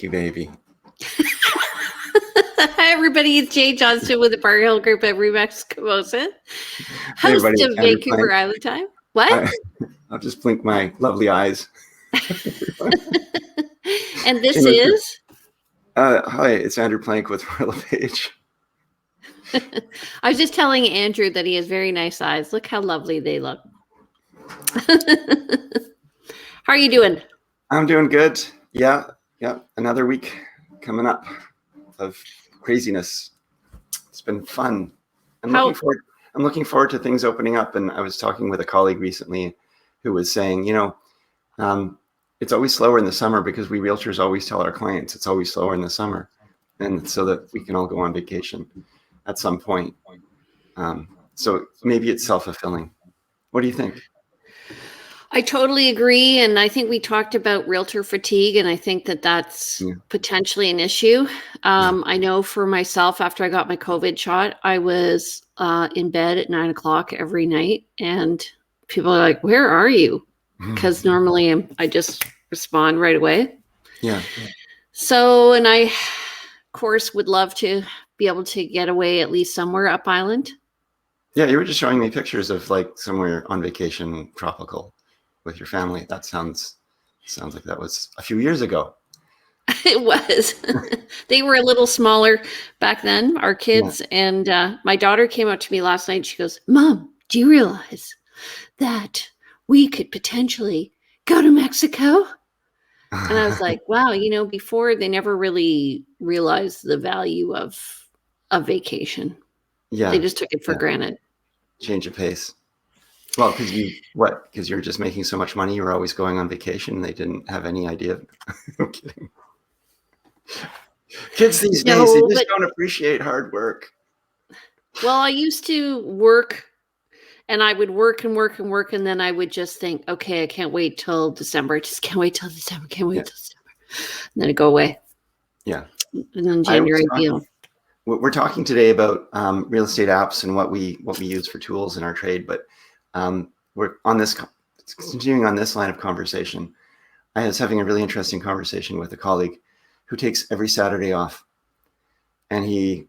You baby. Hi, everybody. It's Jane Johnston with the BriarHillGroup at REMAX, host of Vancouver Island Time. What? I'll just blink my lovely eyes. And this is? Hi, it's Andrew Plank with LePage. I was just telling Andrew that he has very nice eyes. Look how lovely they look. How are you doing? I'm doing good. Yeah. Another week coming up of craziness. It's been fun. I'm looking forward to things opening up. And I was talking with a colleague recently who was saying, it's always slower in the summer because we realtors always tell our clients it's always slower in the summer, and so that we can all go on vacation at some point. So maybe it's self-fulfilling. What do you think? I totally agree. And I think we talked about realtor fatigue, and I think that that's potentially an issue. I know for myself, after I got my COVID shot, I was in bed at 9 o'clock every night, and people are like, "Where are you?" Because normally I just respond right away. Yeah. So, and I, of course, would love to be able to get away at least somewhere up island. Yeah, you were just showing me pictures of like somewhere on vacation, tropical, with your family. That sounds like that was a few years ago. It was. They were a little smaller back then, our kids. Yeah. And my daughter came up to me last night. She goes, "Mom, do you realize that we could potentially go to Mexico?" And I was like, wow, before they never really realized the value of a vacation. Yeah. They just took it for granted. Change of pace. Well, because you're just making so much money. You were always going on vacation. They didn't have any idea. I'm kidding. Kids these days, they just don't appreciate hard work. Well, I used to work, and I would work and work and work, and then I would just think, okay, I can't wait till December. I just can't wait till December. Can't wait till December. And then it'd go away. Yeah. And then January. We're talking today about real estate apps and what we use for tools in our trade, but we're continuing on this line of conversation. I was having a really interesting conversation with a colleague who takes every Saturday off, and he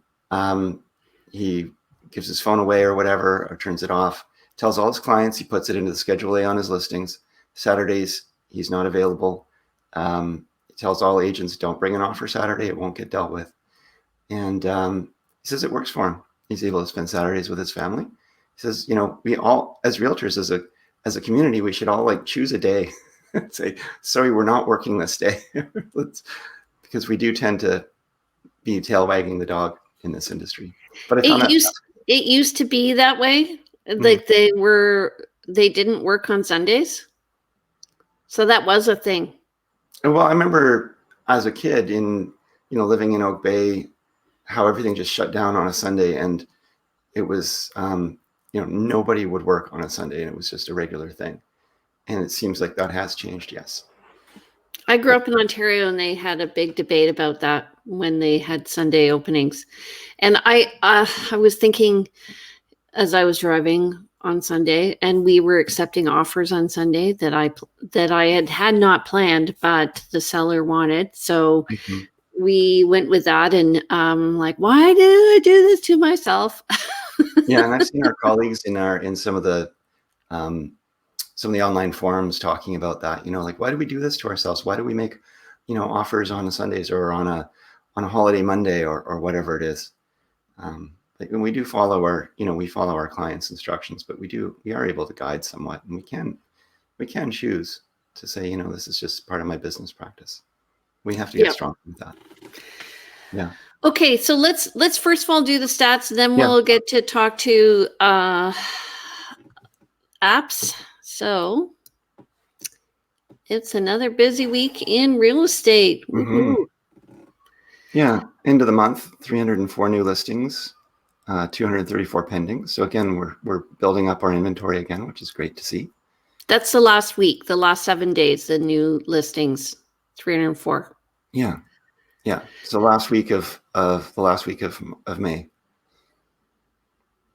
gives his phone away or whatever, or turns it off, tells all his clients, he puts it into the Schedule A on his listings. Saturdays, he's not available. He tells all agents, don't bring an offer Saturday, it won't get dealt with. And he says it works for him. He's able to spend Saturdays with his family. He says, we all, as realtors, as a community, we should all like choose a day and say, sorry, we're not working this day. Because we do tend to be tail wagging the dog in this industry. But it used to be that way. Like they didn't work on Sundays. So that was a thing. Well, I remember as a kid living in Oak Bay, how everything just shut down on a Sunday, and it was, nobody would work on a Sunday, and it was just a regular thing. And it seems like that has changed. Yes. I grew up in Ontario, and they had a big debate about that when they had Sunday openings. And I was thinking as I was driving on Sunday, and we were accepting offers on Sunday that I had not planned, but the seller wanted. So we went with that, and like, why did I do this to myself? Yeah, and I've seen our colleagues in some of the online forums talking about that. Like, why do we do this to ourselves? Why do we make offers on Sundays or on a holiday Monday or whatever it is? Like when we do follow our clients' instructions, but we are able to guide somewhat, and we can choose to say, this is just part of my business practice. We have to get strong with that. Yeah. Okay, so let's first of all do the stats, then we'll get to talk to apps. So it's another busy week in real estate. Mm-hmm. Yeah, end of the month, 304 new listings, 234 pending. So again, we're building up our inventory again, which is great to see. That's the last week, the last 7 days, the new listings, 304. Yeah. So last week of May.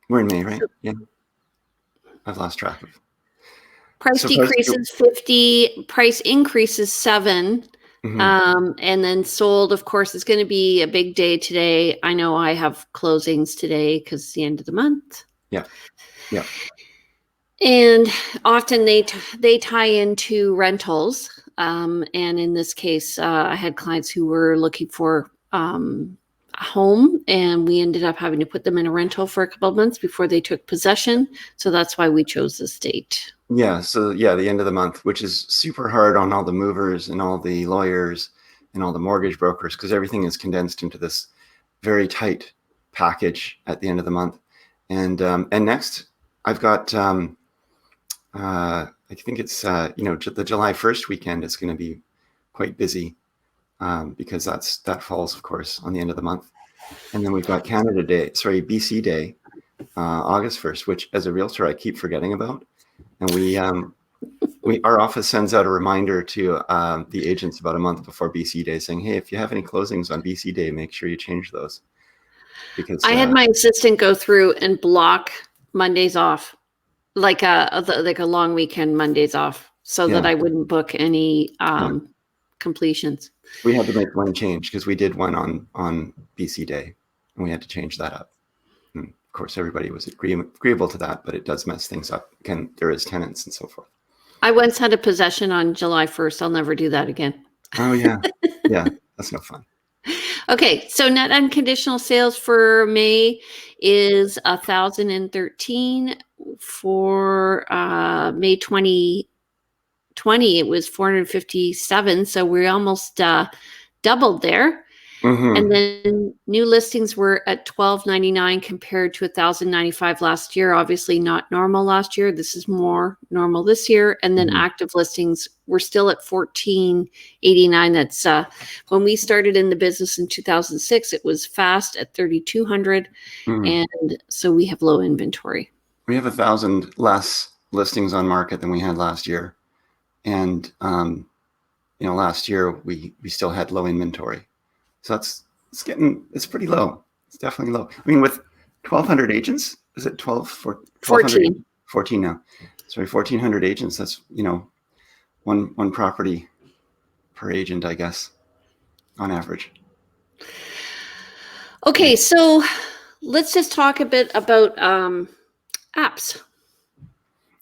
We're in May, right? Yeah. I've lost track of. Price decreases 50, price increases 7, And then sold, of course, it's going to be a big day today. I know I have closings today because it's the end of the month. Yeah. Yeah. And often they tie into rentals. And in this case, I had clients who were looking for a home, and we ended up having to put them in a rental for a couple of months before they took possession. So that's why we chose this date. Yeah. So yeah, the end of the month, which is super hard on all the movers and all the lawyers and all the mortgage brokers, because everything is condensed into this very tight package at the end of the month. And next I've got, I think it's, the July 1st weekend is going to be quite busy because that falls, of course, on the end of the month. And then we've got BC Day, August 1st, which as a realtor, I keep forgetting about. And our office sends out a reminder to the agents about a month before BC Day saying, hey, if you have any closings on BC Day, make sure you change those. Because I had my assistant go through and block Mondays off, like a long weekend Mondays off, so that I wouldn't book any completions. We had to make one change because we did one on BC Day, and we had to change that up. And of course, everybody was agreeable to that, but it does mess things up. There is tenants and so forth. I once had a possession on July 1st. I'll never do that again. Oh yeah, yeah, that's no fun. Okay, so net unconditional sales for May is 1,013. For May 2020, it was 457. So we almost doubled there. And then new listings were at $1,299 compared to $1,095 last year. Obviously not normal last year. This is more normal this year. And then active listings were still at $1,489. That's when we started in the business in 2006, it was fast at 3,200. And so we have low inventory. We have 1,000 less listings on market than we had last year. And, last year we still had low inventory. So it's pretty low. It's definitely low. I mean, with 1,200 agents, is it 14 now? Sorry, 1,400 agents. That's, one property per agent, I guess, on average. Okay, so let's just talk a bit about apps.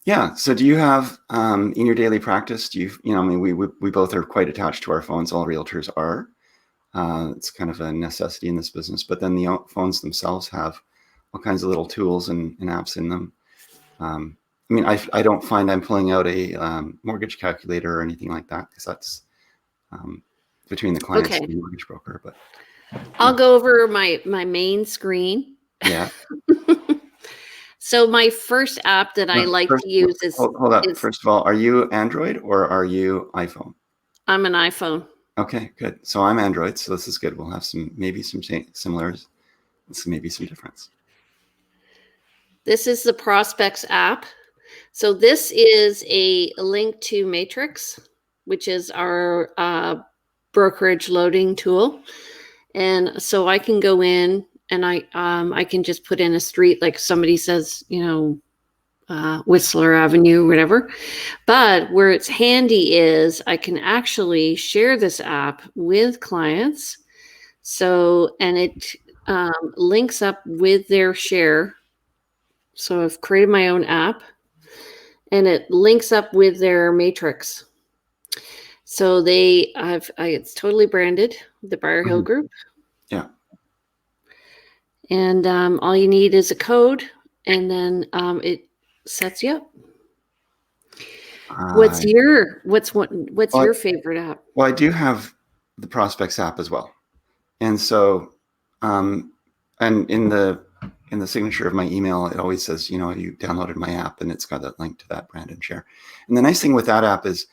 Yeah. So do you have, in your daily practice, we both are quite attached to our phones. All realtors are. It's kind of a necessity in this business, but then the phones themselves have all kinds of little tools and apps in them. I don't find I'm pulling out a mortgage calculator or anything like that because that's between the clients and the mortgage broker. But I'll go over my main screen. Yeah. So my first app that I like to use is... Hold up. First of all, are you Android or are you iPhone? I'm an iPhone. Okay, good. So I'm Android, so this is good. We'll have maybe some similarities, maybe some difference. This is the Prospects app. So this is a link to Matrix, which is our brokerage loading tool. And so I can go in and I can just put in a street, like somebody says, Whistler Avenue, whatever. But where it's handy is I can actually share this app with clients. So, and it links up with their share. So I've created my own app and it links up with their matrix. So it's totally branded, the BriarHillGroup. Yeah. And all you need is a code and then it sets you up. What's your favorite app? Well, I do have the Prospects app as well. And so, and in the signature of my email, it always says, you downloaded my app, and it's got that link to that brand and share. And the nice thing with that app is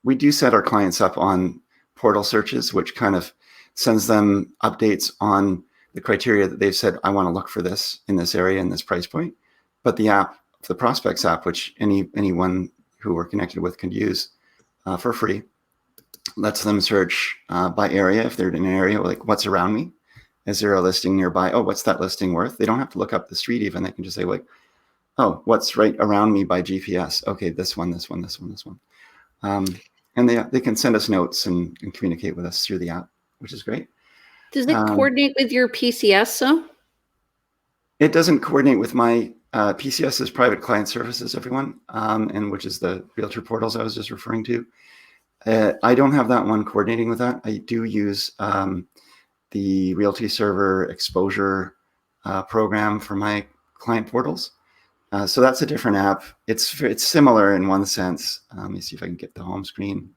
we do set our clients up on portal searches, which kind of sends them updates on the criteria that they've said, I want to look for this in this area in this price point. But the app, the Prospects app, which anyone who we're connected with can use for free, lets them search by area. If they're in an area, like what's around me? Is there a listing nearby? Oh, what's that listing worth? They don't have to look up the street even. They can just say like, oh, what's right around me by GPS? Okay, this one. And and they can send us notes and communicate with us through the app, which is great. Does it coordinate with your PCS though? It doesn't coordinate with my PCS is Private Client Services, everyone, and which is the realtor portals I was just referring to. I don't have that one coordinating with that. I do use the Realty Server Exposure program for my client portals. So that's a different app. It's similar in one sense. Let me see if I can get the home screen.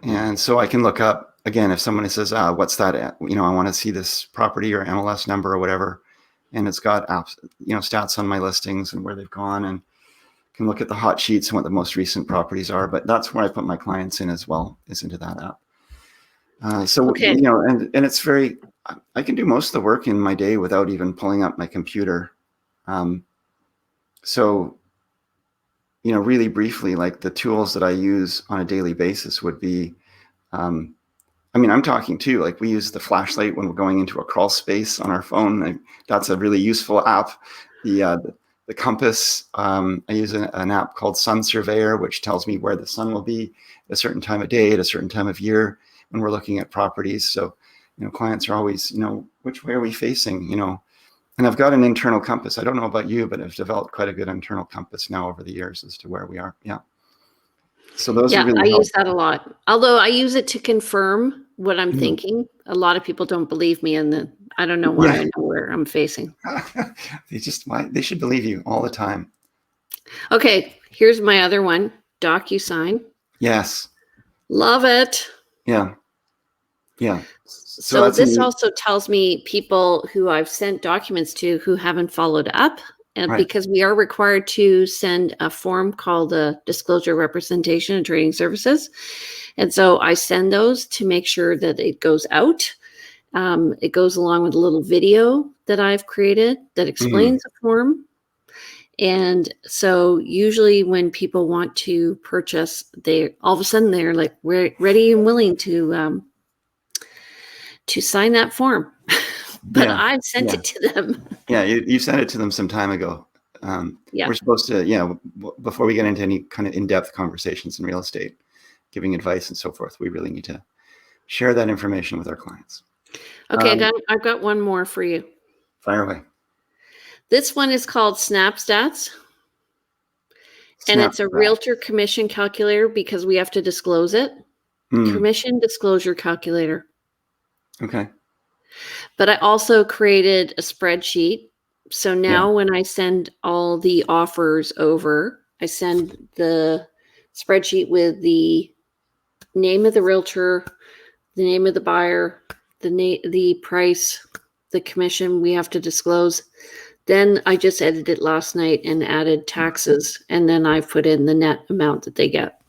And so I can look up, again, if someone says, what's that, I want to see this property or MLS number or whatever, and it's got apps, stats on my listings and where they've gone, and can look at the hot sheets and what the most recent properties are. But that's where I put my clients in as well, is into that app. Okay. And it's very, I can do most of the work in my day without even pulling up my computer. Really briefly, like the tools that I use on a daily basis would be, I'm talking too, like we use the flashlight when we're going into a crawl space on our phone. That's a really useful app. The compass, I use an app called Sun Surveyor, which tells me where the sun will be at a certain time of day, at a certain time of year when we're looking at properties. So, clients are always, which way are we facing, and I've got an internal compass. I don't know about you, but I've developed quite a good internal compass now over the years as to where we are. Yeah. So those are really helpful. I use that a lot. Although I use it to confirm what I'm thinking. A lot of people don't believe me, and I don't know why I know where I'm facing. They should believe you all the time. Okay, here's my other one, Docusign. Yes. Love it. Yeah. Yeah. So this also tells me people who I've sent documents to who haven't followed up, and because we are required to send a form called a disclosure representation and trading services. And so I send those to make sure that it goes out. It goes along with a little video that I've created that explains the form. And so usually when people want to purchase, all of a sudden they're like, we're ready and willing to sign that form. But I've sent it to them. Yeah, you sent it to them some time ago. We're supposed to, before we get into any kind of in-depth conversations in real estate, giving advice and so forth, we really need to share that information with our clients. Okay, I've got one more for you. Fire away. This one is called SnapStats. And it's a realtor commission calculator because we have to disclose it. Commission disclosure calculator. Okay. But I also created a spreadsheet. So now when I send all the offers over, I send the spreadsheet with the name of the realtor, the name of the buyer, the price, the commission we have to disclose. Then I just edited it last night and added taxes. And then I put in the net amount that they get.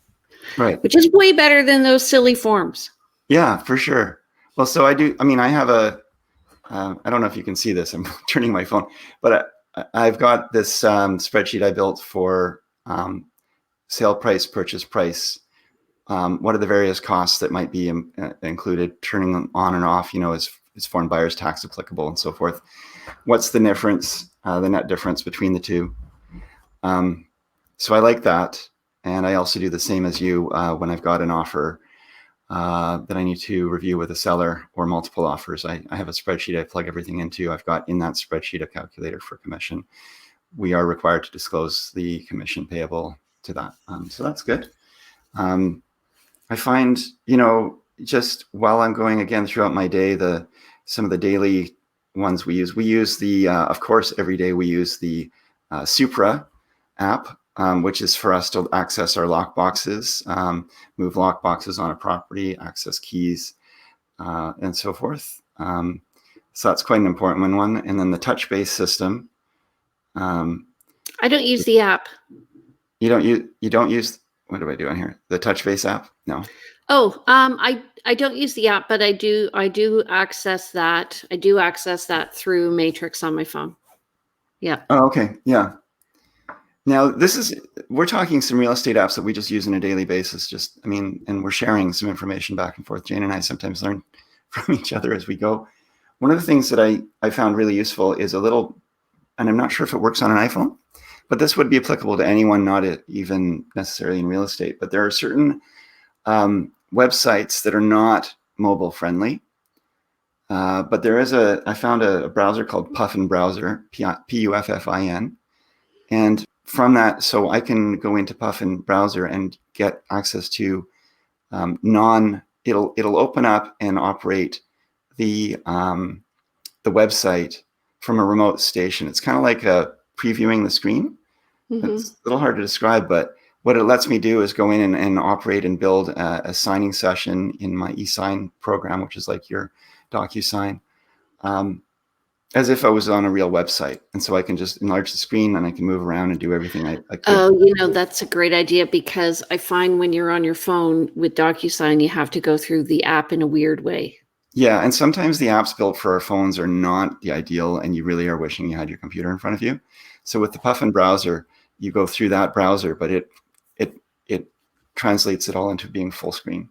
Right. Which is way better than those silly forms. Yeah, for sure. Well, so I do. I have I don't know if you can see this. I'm turning my phone, but I've got this spreadsheet I built for sale price, purchase price. What are the various costs that might be included, turning them on and off, is foreign buyers tax applicable and so forth. What's the difference, the net difference between the two? So I like that. And I also do the same as you when I've got an offer that I need to review with a seller or multiple offers. I have a spreadsheet I plug everything into. I've got in that spreadsheet a calculator for commission. We are required to disclose the commission payable to that. So that's good. I find, just while I'm going again throughout my day, some of the daily ones we use the, of course, every day we use the Supra app, which is for us to access our lock boxes, move lock boxes on a property, access keys, and so forth. So that's quite an important one. And then the touch-based system. I don't use the app. You don't use, what do I do on here? The touch-based app? No. Oh, I don't use the app, but I do access that. I do access that through Matrix on my phone. Yeah. Oh, okay. Yeah. Now we're talking some real estate apps that we just use on a daily basis. And we're sharing some information back and forth. Jane and I sometimes learn from each other as we go. One of the things that I found really useful is a little, and I'm not sure if it works on an iPhone, but this would be applicable to anyone, not even necessarily in real estate. But there are certain websites that are not mobile friendly. But there is I found a browser called Puffin Browser, Puffin. And from that, so I can go into Puffin Browser and get access to it'll open up and operate the website from a remote station. It's kind of like previewing the screen. It's a little hard to describe, but what it lets me do is go in and operate and build a signing session in my eSign program, which is like your Docusign, as if I was on a real website. And so I can just enlarge the screen and I can move around and do everything I could. Oh, that's a great idea, because I find when you're on your phone with Docusign, you have to go through the app in a weird way. Yeah, and sometimes the apps built for our phones are not the ideal, and you really are wishing you had your computer in front of you. So with the Puffin Browser, you go through that browser, but it translates it all into being full screen.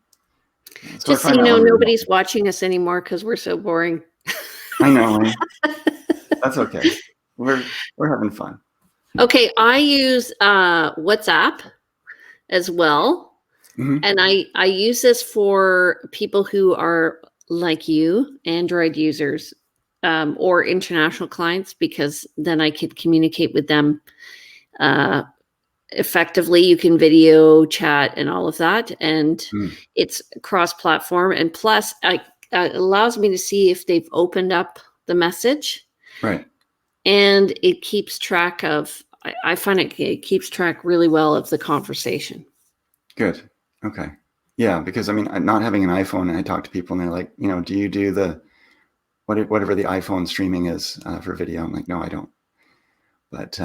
So just so you know, nobody's watching us anymore because we're so boring. I know. That's okay. We're having fun. Okay, I use WhatsApp as well. And I use this for people who are like you, Android users, or international clients, because then I could communicate with them effectively. You can video chat and all of that, and it's cross-platform. And plus, it allows me to see if they've opened up the message. Right. And it keeps track of, I find it keeps track really well of the conversation. Good. Okay. Yeah, because I mean, not having an iPhone, and I talk to people and they're like, do you do the whatever the iPhone streaming is for video? I'm like, no, I don't. But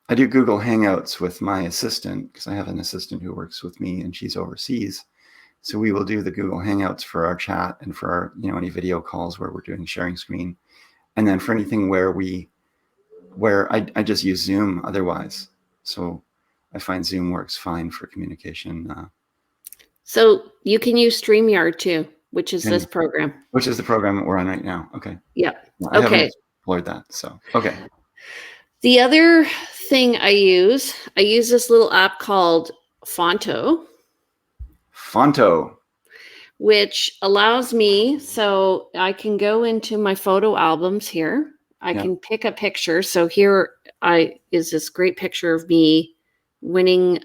I do Google Hangouts with my assistant, because I have an assistant who works with me and she's overseas. So we will do the Google Hangouts for our chat and for our, any video calls where we're doing sharing screen. And then for anything where I just use Zoom otherwise. So I find Zoom works fine for communication. So you can use StreamYard too, which is this program. Which is the program that we're on right now. Okay. Yeah. I haven't explored that. So, okay. The other thing I use this little app called Fonto. Which allows me, so I can go into my photo albums here. I can pick a picture. So here is this great picture of me winning,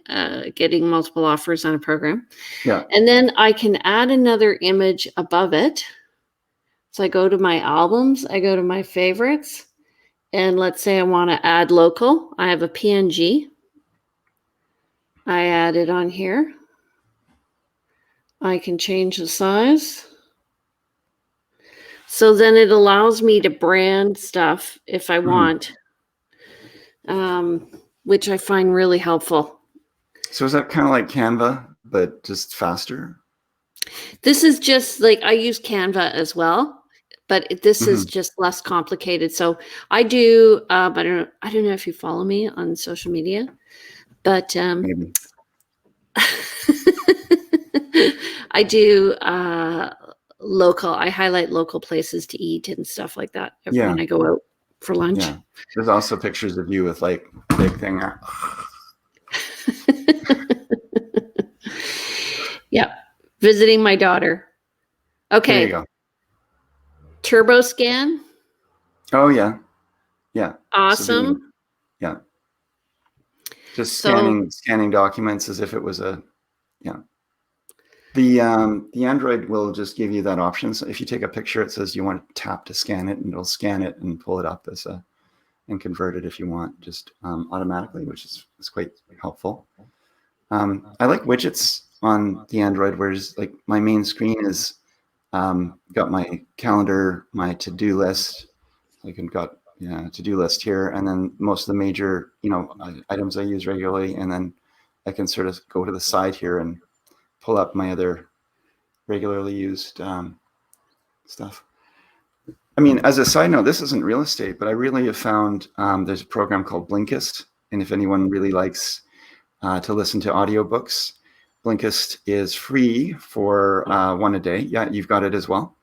getting multiple offers on a program. Yeah. And then I can add another image above it. So I go to my albums, I go to my favorites, and let's say I want to add local. I have a PNG. I add it on here. I can change the size. So then it allows me to brand stuff if I want, which I find really helpful. So is that kind of like Canva, but just faster? This is just like, I use Canva as well, but this is just less complicated. So I do, I don't know if you follow me on social media, but Maybe. I do local. I highlight local places to eat and stuff like that when I go out for lunch. Yeah. There's also pictures of you with like big thing. Yeah. Visiting my daughter. Okay. There you go. Turbo scan. Oh yeah. Yeah. Awesome. So just scanning documents as if it was The Android will just give you that option. So if you take a picture, it says you want to tap to scan it, and it'll scan it and pull it up and convert it if you want, just automatically, which is quite helpful. I like widgets on the Android, whereas like my main screen is got my calendar, my to-do list. I can got to-do list here, and then most of the major items I use regularly, and then I can sort of go to the side here and pull up my other regularly used stuff. I mean, as a side note, this isn't real estate, but I really have found there's a program called Blinkist. And if anyone really likes to listen to audiobooks, Blinkist is free for one a day. Yeah, you've got it as well.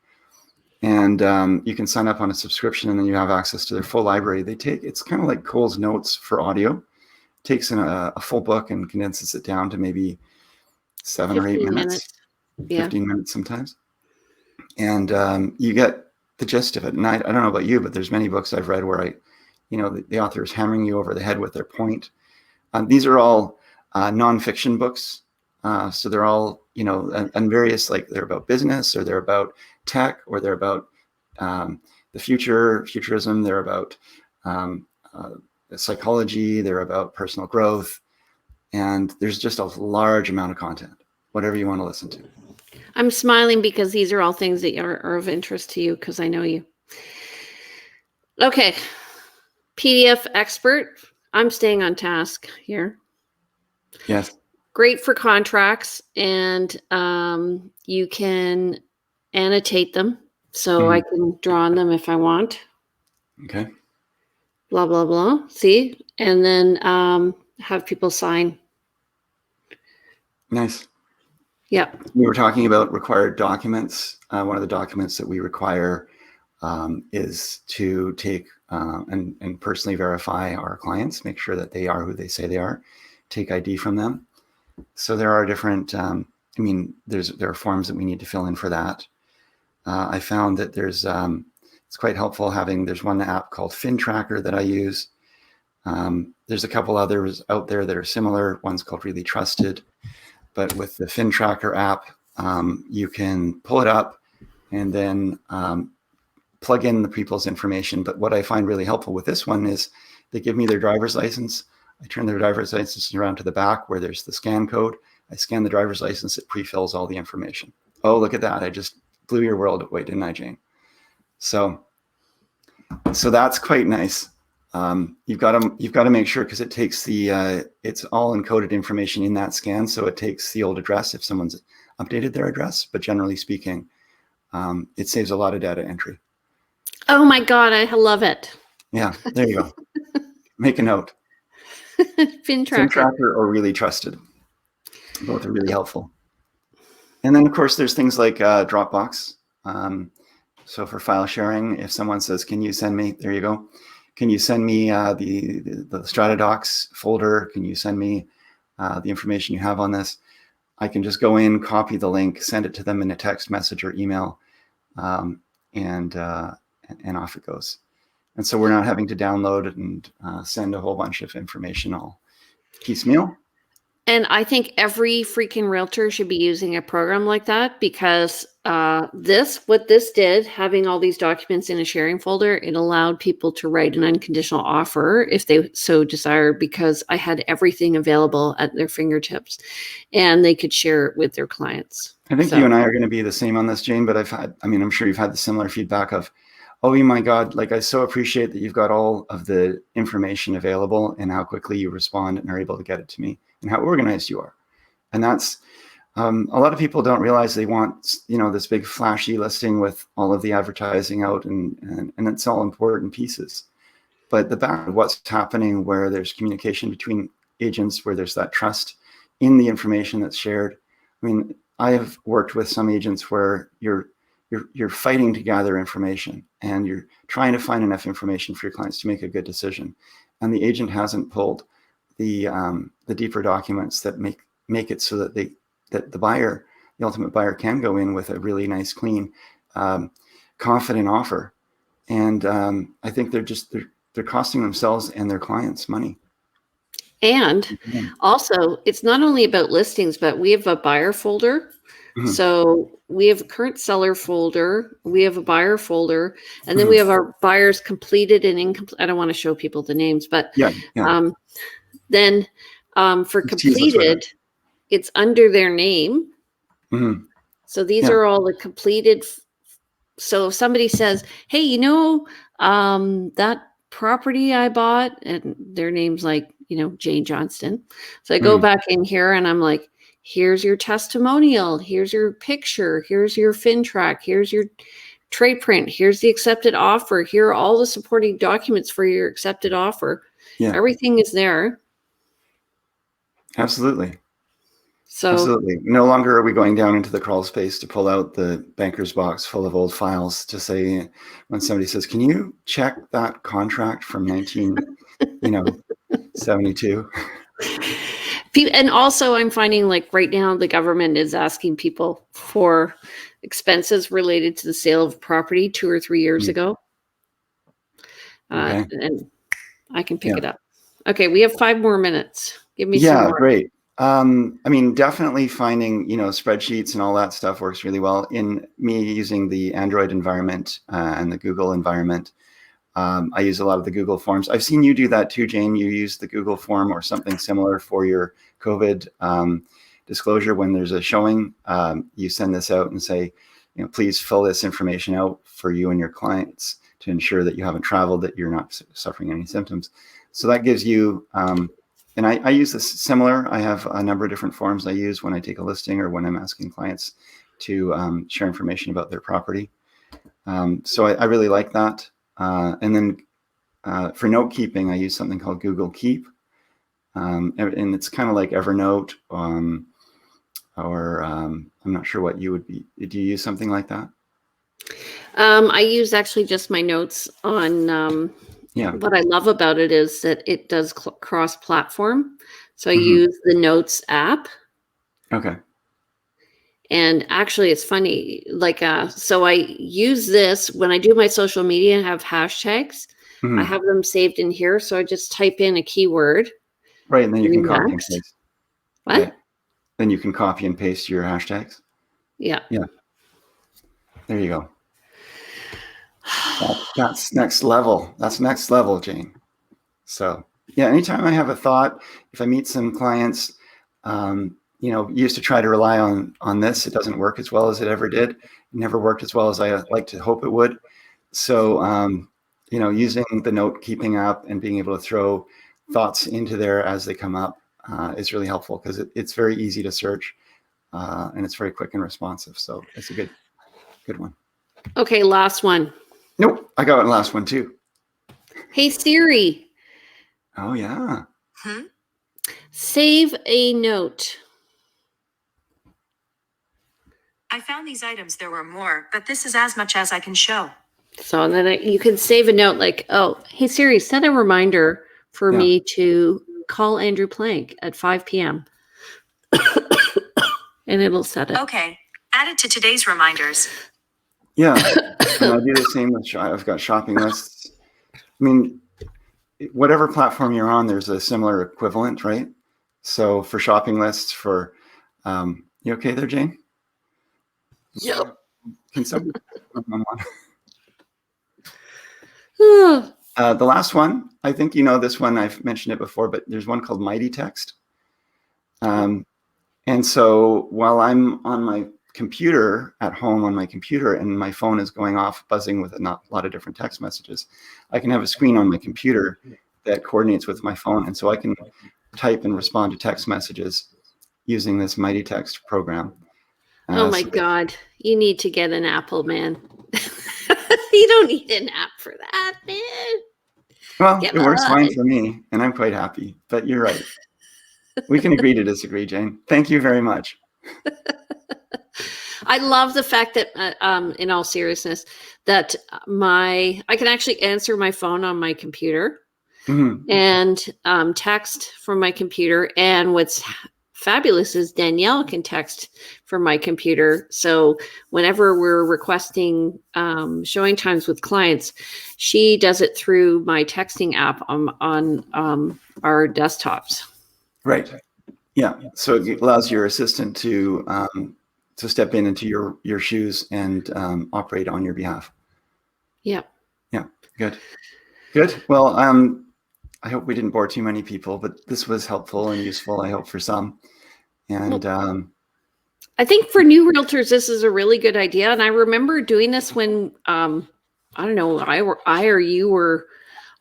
And you can sign up on a subscription, and then you have access to their full library. It's kind of like Cole's Notes for audio. takes a full book and condenses it down to maybe 7 or 8 minutes, Yeah. 15 minutes sometimes. And you get the gist of it. And I don't know about you, but there's many books I've read where the author is hammering you over the head with their point. These are all nonfiction books. So they're all, and various, like they're about business, or they're about tech, or they're about the futurism. They're about psychology. They're about personal growth. And there's just a large amount of content, whatever you want to listen to. I'm smiling because these are all things that are of interest to you, because I know you. Okay. PDF expert. I'm staying on task here. Yes. Great for contracts, and you can annotate them. So I can draw on them if I want. Okay. Blah, blah, blah. See? And then have people sign. Nice. Yeah. We were talking about required documents. One of the documents that we require is to take and personally verify our clients, make sure that they are who they say they are, take ID from them. So there are different, there are forms that we need to fill in for that. I found that it's quite helpful there's one app called FinTracker that I use. There's a couple others out there that are similar. One's called Really Trusted. But with the FinTracker app, you can pull it up and then plug in the people's information. But what I find really helpful with this one is they give me their driver's license. I turn their driver's license around to the back where there's the scan code. I scan the driver's license. It pre-fills all the information. Oh, look at that. I just blew your world away, didn't I, Jane? So that's quite nice. You've got to make sure, because it takes it's all encoded information in that scan. So it takes the old address if someone's updated their address, but generally speaking, it saves a lot of data entry. Oh my God, I love it. Yeah, there you go. Make a note. FinTracker or Really Trusted. Both are really helpful. And then, of course, there's things like Dropbox. So for file sharing, if someone says, can you send me, there you go. Can you send me the StrataDocs folder? Can you send me the information you have on this? I can just go in, copy the link, send it to them in a text message or email, and off it goes. And so we're not having to download and send a whole bunch of information all piecemeal. And I think every freaking realtor should be using a program like that, because what this did, having all these documents in a sharing folder, it allowed people to write an unconditional offer if they so desired, because I had everything available at their fingertips and they could share it with their clients. I think you and I are going to be the same on this, Jane, but I'm sure you've had the similar feedback of, oh my God, like I so appreciate that you've got all of the information available and how quickly you respond and are able to get it to me, and how organized you are. And that's, a lot of people don't realize they want, this big flashy listing with all of the advertising out, and it's all important pieces. But the back of what's happening, where there's communication between agents, where there's that trust in the information that's shared. I mean, I have worked with some agents where you're fighting to gather information, and you're trying to find enough information for your clients to make a good decision. And the agent hasn't pulled the deeper documents that make it so that the buyer, the ultimate buyer, can go in with a really nice, clean, confident offer. And I think they're costing themselves and their clients money. And also, it's not only about listings, but we have a buyer folder. Mm-hmm. So we have a current seller folder, we have a buyer folder, and then we have our buyers completed and incomplete. I don't want to show people the names, but then for completed, it's under their name. Mm-hmm. So these are all the completed. So if somebody says, hey, that property I bought, and their name's like, Jane Johnston. So I go back in here and I'm like, here's your testimonial, here's your picture, here's your FinTrack, here's your trade print, here's the accepted offer, here are all the supporting documents for your accepted offer. Yeah. Everything is there. Absolutely. So absolutely. No longer are we going down into the crawl space to pull out the banker's box full of old files to say, when somebody says, can you check that contract from 72. And also I'm finding like right now the government is asking people for expenses related to the sale of property 2 or 3 years ago. Okay. And I can pick it up. Okay, we have 5 more minutes. Give me some Yeah, more. great. I mean, definitely finding, spreadsheets and all that stuff works really well. In me using the Android environment and the Google environment, I use a lot of the Google Forms. I've seen you do that too, Jane. You use the Google Form or something similar for your COVID disclosure. When there's a showing, you send this out and say, please fill this information out for you and your clients to ensure that you haven't traveled, that you're not suffering any symptoms. So that gives you, and I use this similar. I have a number of different forms I use when I take a listing or when I'm asking clients to share information about their property. So I really like that. And then for note keeping, I use something called Google Keep. And it's kind of like Evernote, or I'm not sure what you would be. Do you use something like that? I use actually just my notes on, what I love about it is that it does cross-platform. So I use the Notes app. Okay. And actually it's funny, like, so I use this when I do my social media and have hashtags. I have them saved in here. So I just type in a keyword. Right. And then you can copy and REMAX. paste. What? Yeah. Then you can copy and paste your hashtags. Yeah. Yeah. There you go. That's next level. That's next level, Jane. So yeah, anytime I have a thought, if I meet some clients, used to try to rely on this. It doesn't work as well as it ever did. It never worked as well as I like to hope it would. So, using the note keeping app and being able to throw thoughts into there as they come up is really helpful, because it's very easy to search and it's very quick and responsive. So it's a good one. Okay, last one. Nope, I got one last one too. Hey Siri. Oh yeah. Save a note. I found these items. There were more, but this is as much as I can show. So then you can save a note like, oh, hey Siri, set a reminder for me to call Andrew Plank at 5 p.m. and it'll set it. Okay, add it to today's reminders. Yeah, and I do the same with I've got shopping lists. I mean, whatever platform you're on, there's a similar equivalent, right? So for shopping lists, for you okay there, Jane? Yep. Can someone? The last one, I think this one, I've mentioned it before, but there's one called Mighty Text. And so while I'm on my computer at home on my computer and my phone is going off buzzing with a lot of different text messages, I can have a screen on my computer that coordinates with my phone. And so I can type and respond to text messages using this Mighty Text program. Oh my God. You need to get an Apple, man. You don't need an app for that, man. Well, it works fine for me and I'm quite happy, but you're right. We can agree to disagree, Jane. Thank you very much. I love the fact that, in all seriousness, that I can actually answer my phone on my computer and text from my computer. And what's fabulous is Danielle can text from my computer. So whenever we're requesting showing times with clients, she does it through my texting app on our desktops. Right. Yeah. So it allows your assistant to step into your shoes and operate on your behalf. Yeah. Yeah. Good. Well, I hope we didn't bore too many people, but this was helpful and useful, I hope, for some. And I think for new realtors, this is a really good idea. And I remember doing this when, I don't know, I or you were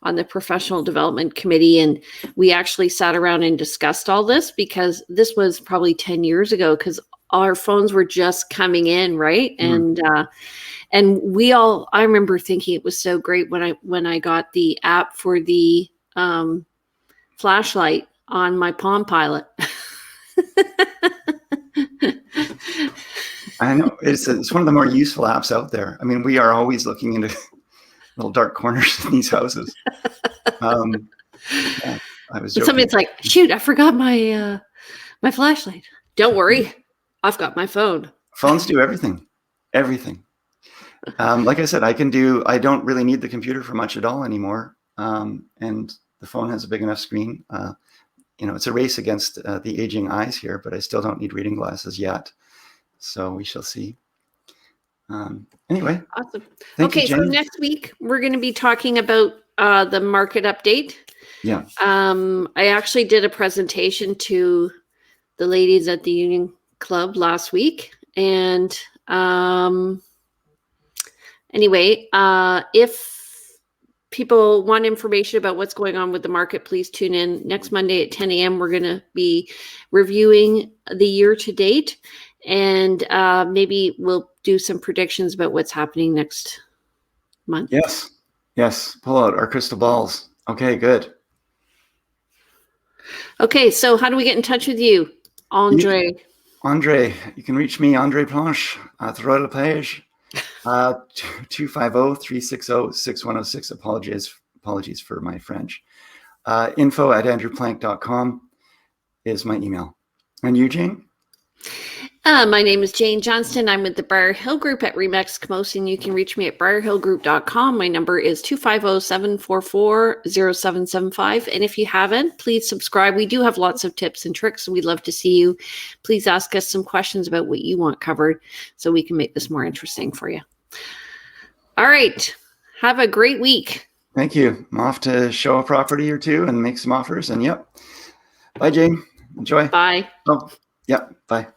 on the professional development committee, and we actually sat around and discussed all this, because this was probably 10 years ago, because our phones were just coming in, right? And I remember thinking it was so great when I got the app for the flashlight on my Palm Pilot. I know it's one of the more useful apps out there. I mean, we are always looking into little dark corners in these houses. Yeah. I was And joking. somebody's like, shoot, I forgot my my flashlight. Don't worry. I've got my phone. Phones do everything. Everything. Like I said, I don't really need the computer for much at all anymore. And the phone has a big enough screen. It's a race against the aging eyes here, but I still don't need reading glasses yet. So we shall see. Anyway. Awesome. Thank you, Okay, so Jane. next week we're going to be talking about the market update. Yeah. I actually did a presentation to the ladies at the Union Club last week. And anyway, if people want information about what's going on with the market, please tune in next Monday at 10 a.m. We're going to be reviewing the year to date, and maybe we'll do some predictions about what's happening next month. Yes. Yes. Pull out our crystal balls. Okay, good. Okay, so how do we get in touch with you, Andre? Andre, you can reach me, Andre Planche, throughout LePage, 250-360-6106. Apologies for my French. info@andrewplank.com is my email. And you, Jane? My name is Jane Johnston. I'm with the BriarHillGroup at REMAX Camosi, and you can reach me at BriarHillGroup.com. My number is 250-744-0775. And if you haven't, please subscribe. We do have lots of tips and tricks, and we'd love to see you. Please ask us some questions about what you want covered so we can make this more interesting for you. All right. Have a great week. Thank you. I'm off to show a property or two and make some offers. And yep. Bye, Jane. Enjoy. Bye. Oh, yep. Bye.